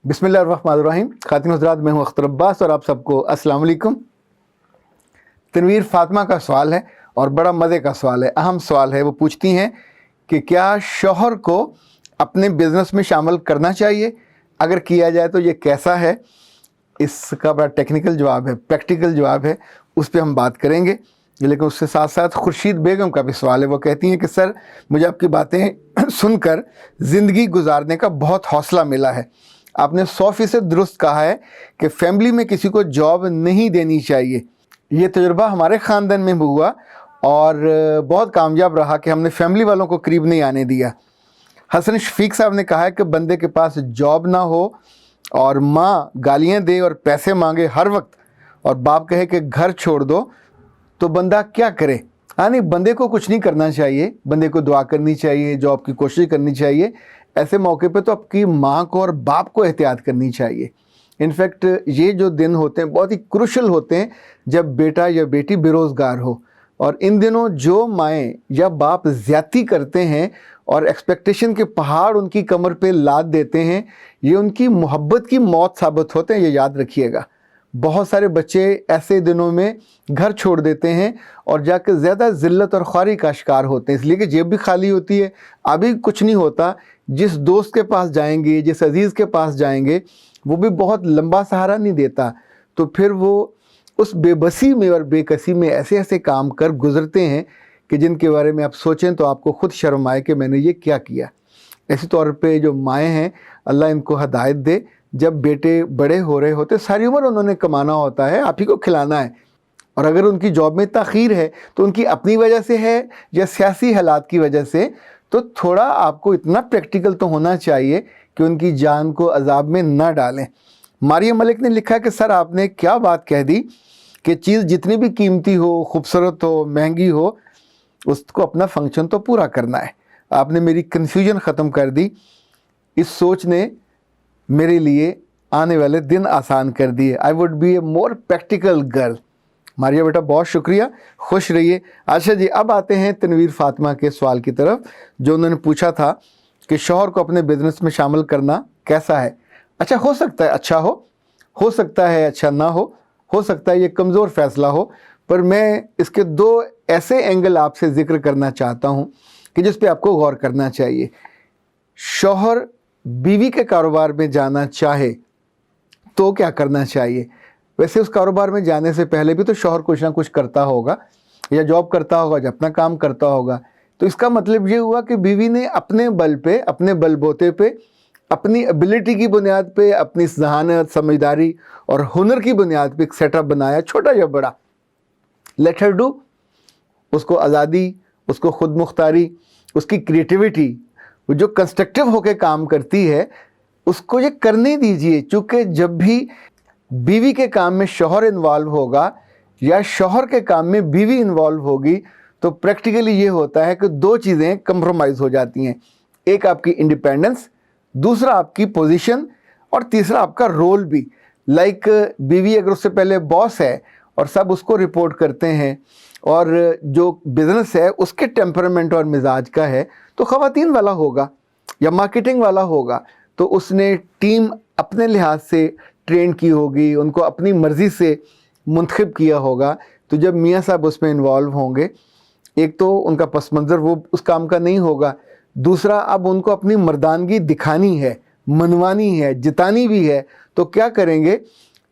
बिस्मिल्लाहिर्रहमानिर्रहीम। खातिन हज़रात, मैं हूँ अख्तर अब्बास और आप सबको अस्सलाम वालेकुम। तनवीर फातिमा का सवाल है और बड़ा मज़े का सवाल है, अहम सवाल है। वो पूछती हैं कि क्या शौहर को अपने बिज़नेस में शामिल करना चाहिए, अगर किया जाए तो ये कैसा है। इसका बड़ा टेक्निकल जवाब है, प्रैक्टिकल जवाब है, उस पर हम बात करेंगे। लेकिन उसके साथ साथ खुर्शीद बेगम का भी सवाल है। वो कहती हैं कि सर, मुझे आपकी बातें सुनकर ज़िंदगी गुजारने का बहुत हौसला मिला है। आपने 100% दुरुस्त कहा है कि फैमिली में किसी को जॉब नहीं देनी चाहिए। ये तजुर्बा हमारे ख़ानदान में भी हुआ और बहुत कामयाब रहा कि हमने फैमिली वालों को करीब नहीं आने दिया। हसन शफीक साहब ने कहा है कि बंदे के पास जॉब ना हो और माँ गालियाँ दे और पैसे मांगे हर वक्त और बाप कहे कि घर छोड़ दो, तो बंदा क्या करे। हाँ, नहीं, बंदे को कुछ नहीं करना चाहिए, बंदे को दुआ करनी चाहिए, जॉब की कोशिश करनी चाहिए। ऐसे मौके पे तो आपकी माँ को और बाप को एहतियात करनी चाहिए। इनफैक्ट ये जो दिन होते हैं बहुत ही क्रूशल होते हैं जब बेटा या बेटी बेरोज़गार हो, और इन दिनों जो माएँ या बाप ज़्यादती करते हैं और एक्सपेक्टेशन के पहाड़ उनकी कमर पे लाद देते हैं, ये उनकी मोहब्बत की मौत साबित होते हैं। ये याद रखिएगा। बहुत सारे बच्चे ऐसे दिनों में घर छोड़ देते हैं और जाकर ज़्यादा ज़िल्लत और ख्वारी का शिकार होते हैं, इसलिए कि जेब भी खाली होती है, अभी कुछ नहीं होता। जिस दोस्त के पास जाएंगे, जिस अजीज़ के पास जाएंगे, वो भी बहुत लंबा सहारा नहीं देता, तो फिर वो उस बेबसी में और बेकसी में ऐसे ऐसे काम कर गुज़रते हैं कि जिनके बारे में आप सोचें तो आपको ख़ुद शर्म आए कि मैंने ये क्या किया। इसी तौर पे जो माएँ हैं, अल्लाह इनको हदायत दे। जब बेटे बड़े हो रहे होते, सारी उम्र उन्होंने कमाना होता है, आप ही को खिलाना है, और अगर उनकी जॉब में ताख़ीर है तो उनकी अपनी वजह से है या सियासी हालात की वजह से, तो थोड़ा आपको इतना प्रैक्टिकल तो होना चाहिए कि उनकी जान को अजाब में ना डालें। मारिया मलिक ने लिखा कि सर, आपने क्या बात कह दी कि चीज़ जितनी भी कीमती हो, खूबसूरत हो, महंगी हो, उसको अपना फंक्शन तो पूरा करना है। आपने मेरी कन्फ्यूजन ख़त्म कर दी। इस सोच ने मेरे लिए आने वाले दिन आसान कर दिए। I would be A more practical girl. Maria बेटा, बहुत शुक्रिया, खुश रहिए। अच्छा जी, अब आते हैं तनवीर फातिमा के सवाल की तरफ, जो उन्होंने पूछा था कि शौहर को अपने बिजनेस में शामिल करना कैसा है। अच्छा, हो सकता है अच्छा हो सकता है अच्छा ना हो सकता है ये कमज़ोर फ़ैसला हो, पर मैं इसके दो ऐसे एंगल आपसे ज़िक्र करना चाहता हूँ कि जिस पे आपको गौर करना चाहिए। शौहर बीवी के कारोबार में जाना चाहे तो क्या करना चाहिए। वैसे उस कारोबार में जाने से पहले भी तो शौहर कुछ ना कुछ करता होगा, या जॉब करता होगा, या अपना काम करता होगा। तो इसका मतलब ये हुआ कि बीवी ने अपने बल पे, अपने बलबोते पे, अपनी एबिलिटी की बुनियाद पे, अपनी जहानत, समझदारी और हुनर की बुनियाद पे एक सेटअप बनाया, छोटा या बड़ा। Let her do. उसको आज़ादी, उसको खुद मुख्तारी, उसकी क्रिएटिविटी, वो जो कंस्ट्रक्टिव होकर काम करती है, उसको ये करने दीजिए। चूँकि जब भी बीवी के काम में शौहर इन्वॉल्व होगा या शौहर के काम में बीवी इन्वॉल्व होगी, तो प्रैक्टिकली ये होता है कि दो चीज़ें कंप्रोमाइज़ हो जाती हैं। एक आपकी इंडिपेंडेंस, दूसरा आपकी पोजीशन, और तीसरा आपका रोल भी। लाइक बीवी अगर उससे पहले बॉस है और सब उसको रिपोर्ट करते हैं, और जो बिज़नेस है उसके टेम्परामेंट और मिजाज का है, तो ख़वातीन वाला होगा या मार्केटिंग वाला होगा, तो उसने टीम अपने लिहाज से ट्रेन की होगी, उनको अपनी मर्ज़ी से मुंतखब किया होगा। तो जब मियाँ साहब उसमें इन्वॉल्व होंगे, एक तो उनका पस मंज़र वो उस काम का नहीं होगा, दूसरा अब उनको अपनी मर्दानगी दिखानी है, मनवानी है, जितानी भी है। तो क्या करेंगे,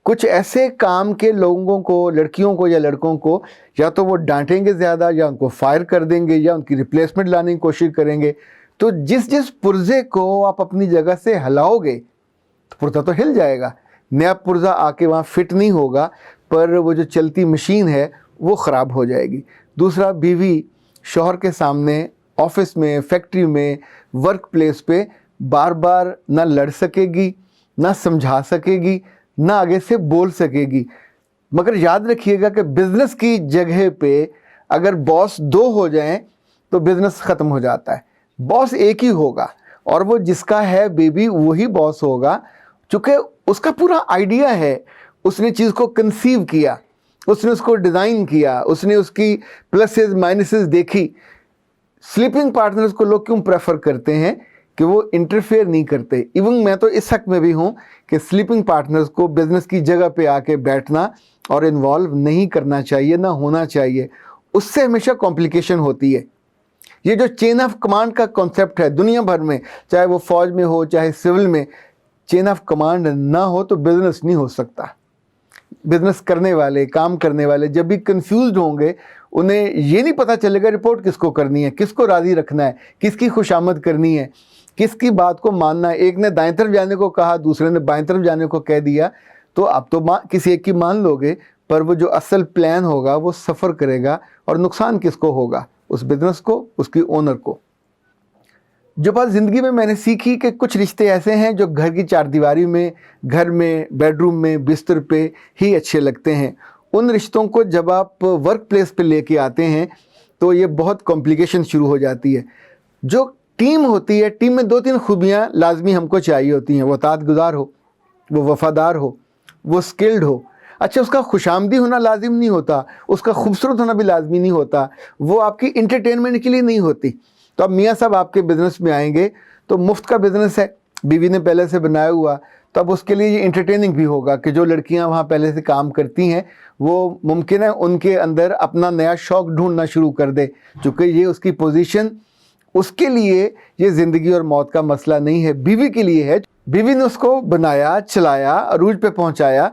कुछ ऐसे काम के लोगों को, लड़कियों को या लड़कों को, या तो वो डांटेंगे ज़्यादा, या उनको फायर कर देंगे, या उनकी रिप्लेसमेंट लाने की कोशिश करेंगे। तो जिस जिस पुर्जे को आप अपनी जगह से हिलाओगे, तो पुर्जा तो हिल जाएगा, नया पुर्जा आके वहाँ फिट नहीं होगा, पर वो जो चलती मशीन है वो ख़राब हो जाएगी। दूसरा, बीवी शौहर के सामने, ऑफिस में, फैक्ट्री में, वर्क प्लेस पे बार बार ना लड़ सकेगी, ना समझा सकेगी, ना आगे से बोल सकेगी। मगर याद रखिएगा कि बिज़नेस की जगह पे अगर बॉस दो हो जाएं तो बिज़नेस ख़त्म हो जाता है। बॉस एक ही होगा, और वो जिसका है बेबी वही बॉस होगा, चूँकि उसका पूरा आइडिया है, उसने चीज़ को कंसीव किया, उसने उसको डिज़ाइन किया, उसने उसकी प्लसेस माइनसेस देखी। स्लीपिंग पार्टनर्स को लोग क्यों प्रेफर करते हैं کہ वो इंटरफेयर नहीं करते। इवन मैं तो इस हक में भी हूँ कि स्लीपिंग पार्टनर्स को बिजनेस की जगह पे आके बैठना और इन्वॉल्व नहीं करना चाहिए, ना होना चाहिए। उससे हमेशा कॉम्प्लिकेशन होती है। ये जो चेन ऑफ कमांड का कॉन्सेप्ट है दुनिया भर में, चाहे वो फौज में हो चाहे सिविल में, चेन ऑफ कमांड ना हो तो बिजनेस नहीं हो सकता। बिजनेस करने वाले, काम करने वाले जब भी कंफ्यूज्ड होंगे, उन्हें ये नहीं पता चलेगा रिपोर्ट किसको करनी है, किसको राज़ी रखना है, किसकी खुशामद करनी है, किसकी बात को मानना है। एक ने दाएं तरफ जाने को कहा, दूसरे ने बाएं तरफ जाने को कह दिया, तो आप तो किसी एक की मान लोगे, पर वो जो असल प्लान होगा वो सफ़र करेगा और नुकसान किसको होगा? उस बिज़नेस को, उसकी ओनर को। जो बात ज़िंदगी में मैंने सीखी कि कुछ रिश्ते ऐसे हैं जो घर की चारदीवारी में, घर में, बेडरूम में, बिस्तर पे ही अच्छे लगते हैं। उन रिश्तों को जब आप वर्क प्लेस पे लेके आते हैं तो ये बहुत कॉम्प्लिकेशन शुरू हो जाती है। जो टीम होती है, टीम में 2-3 खूबियाँ लाजमी हमको चाहिए होती हैं। वो ताअतगुज़ार हो, वो वफ़ादार हो, वो स्किल्ड हो। अच्छा, उसका खुशामदी होना लाजिम नहीं होता, उसका खूबसूरत होना भी लाजमी नहीं होता, वो आपकी इंटरटेनमेंट के लिए नहीं होती। तो अब मियाँ साहब आपके बिज़नेस में आएंगे तो मुफ्त का बिज़नेस है, बीवी ने पहले से बनाया हुआ, तो अब उसके लिए ये इंटरटेनिंग भी होगा कि जो लड़कियां वहाँ पहले से काम करती हैं वो मुमकिन है उनके अंदर अपना नया शौक़ ढूंढना शुरू कर दे, चूँकि ये उसकी पोजीशन, उसके लिए ये ज़िंदगी और मौत का मसला नहीं है, बीवी के लिए है। बीवी ने उसको बनाया, चलाया, अरूज पे पहुँचाया।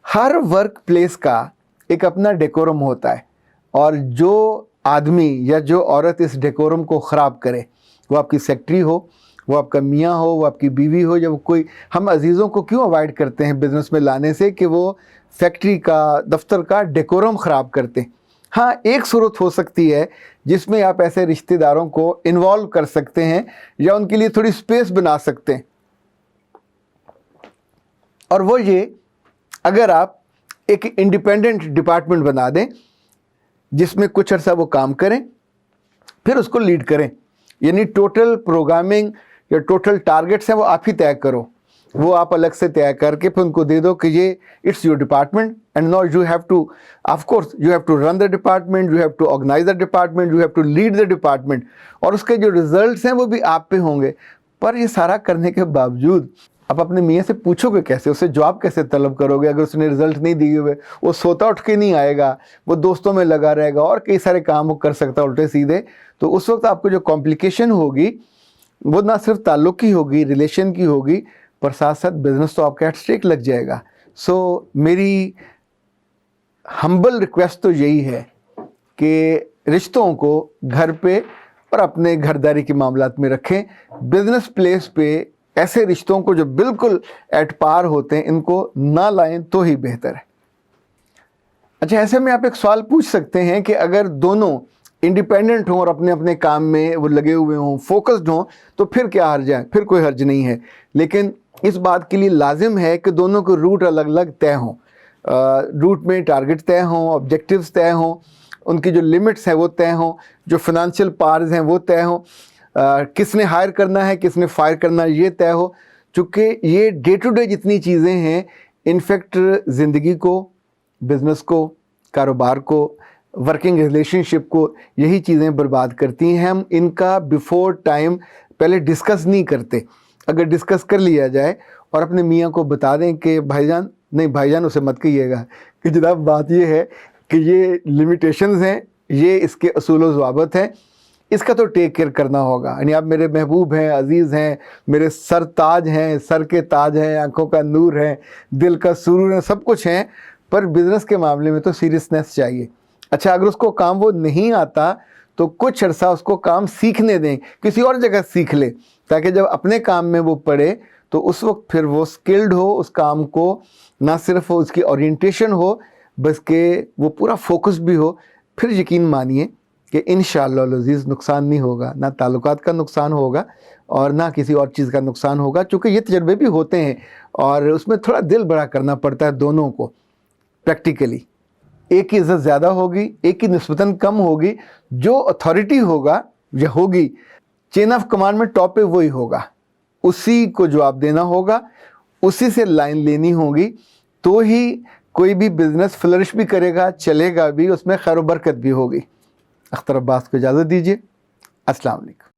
हर वर्क प्लेस का एक अपना डेकोरम होता है, और जो आदमी या जो औरत इस डेकोरम को ख़राब करे, वो आपकी सेक्रेटरी हो, वो आपका मियाँ हो, वो आपकी बीवी हो, या वो कोई, हम अजीज़ों को क्यों अवॉइड करते हैं बिज़नेस में लाने से कि वो फैक्ट्री का, दफ्तर का डेकोरम ख़राब करते हैं। हाँ, एक सूरत हो सकती है जिसमें आप ऐसे रिश्तेदारों को इन्वॉल्व कर सकते हैं या उनके लिए थोड़ी स्पेस बना सकते हैं, और वो ये, अगर आप एक इंडिपेंडेंट डिपार्टमेंट बना दें जिसमें कुछ अर्सा वो काम करें, फिर उसको लीड करें। यानी टोटल प्रोग्रामिंग या टोटल टारगेट्स हैं वो आप ही तय करो, वो आप अलग से तय करके फिर उनको दे दो कि ये it's your department, and now you have to, of course you have to run the department, you have to organise the department, you have to lead the department, और उसके जो रिजल्ट्स हैं वो भी आप पे होंगे। पर ये सारा करने के बावजूद आप अपने मियाँ से पूछोगे कैसे, उससे जवाब कैसे तलब करोगे अगर उसने रिजल्ट नहीं दिए हुए? वो सोता उठ के नहीं आएगा, वो दोस्तों में लगा रहेगा और कई सारे काम वो कर सकता उल्टे सीधे। तो उस वक्त आपको जो कॉम्प्लिकेशन होगी वो ना सिर्फ ताल्लुक़ की होगी, रिलेशन की होगी, पर साथ साथ बिज़नेस तो आपका एट स्टेक लग जाएगा। सो मेरी हम्बल रिक्वेस्ट तो यही है कि रिश्तों को घर पे और अपने घरदारी के मामलात में रखें। बिज़नेस प्लेस पे ऐसे रिश्तों को जो बिल्कुल एट पार होते हैं, इनको ना लाएं तो ही बेहतर है। अच्छा, ऐसे में आप एक सवाल पूछ सकते हैं कि अगर दोनों इंडिपेंडेंट हों और अपने अपने काम में वो लगे हुए हों, फोकस्ड हों, तो फिर क्या हर्ज है? फिर कोई हर्ज नहीं है। लेकिन इस बात के लिए लाजिम है कि दोनों के रूट अलग अलग तय हों, रूट में टारगेट तय हों, ऑब्जेक्टिव्स तय हों, उनकी जो लिमिट्स हैं वो तय हों, जो फिनंशियल पार्स हैं वो तय हों, किसने हायर करना है, किसने फायर करना है, ये तय हो। चूँकि ये डे टू डे जितनी चीज़ें हैं, इनफैक्ट ज़िंदगी को, बिज़नेस को, कारोबार को, वर्किंग रिलेशनशिप को, यही चीज़ें बर्बाद करती हैं। हम इनका बिफोर टाइम पहले डिस्कस नहीं करते। अगर डिस्कस कर लिया जाए और अपने मियाँ को बता दें कि भाईजान, नहीं भाईजान उसे मत कहिएगा, कि जनाब बात ये है कि ये लिमिटेशंस हैं, ये इसके असूल व ज़वाबित हैं, इसका तो टेक केयर करना होगा। यानी आप मेरे महबूब हैं, अज़ीज़ हैं, मेरे सर ताज हैं, सर के ताज हैं, आंखों का नूर है, दिल का सुरूर है, सब कुछ हैं, पर बिज़नेस के मामले में तो सीरियसनेस चाहिए। अच्छा, अगर उसको काम वो नहीं आता तो कुछ अर्सा उसको काम सीखने दें, किसी और जगह सीख ले, ताकि जब अपने काम में वो पड़े तो उस वक्त फिर वो स्किल्ड हो, उस काम को ना सिर्फ उसकी ओरिएंटेशन हो बल्कि वो पूरा फोकस भी हो। फिर यकीन मानिए कि इंशाअल्लाह अज़ीज़ नुकसान नहीं होगा, ना ताल्लुकात का नुकसान होगा और ना किसी और चीज़ का नुकसान होगा। चूँकि ये तजर्बे भी होते हैं और उसमें थोड़ा दिल बड़ा करना पड़ता है दोनों को प्रैक्टिकली। एक की इज़्ज़त ज़्यादा होगी, एक की निस्बतन कम होगी। जो अथॉरिटी होगा या होगी, चेन ऑफ कमांड में टॉप पे वही होगा, उसी को जवाब देना होगा, उसी से लाइन लेनी होगी, तो ही कोई भी बिज़नेस फ्लरिश भी करेगा, चलेगा भी, उसमें खैर व बरकत भी होगी। अख्तर अब्बास को इजाज़त दीजिए। अस्सलाम वालेकुम।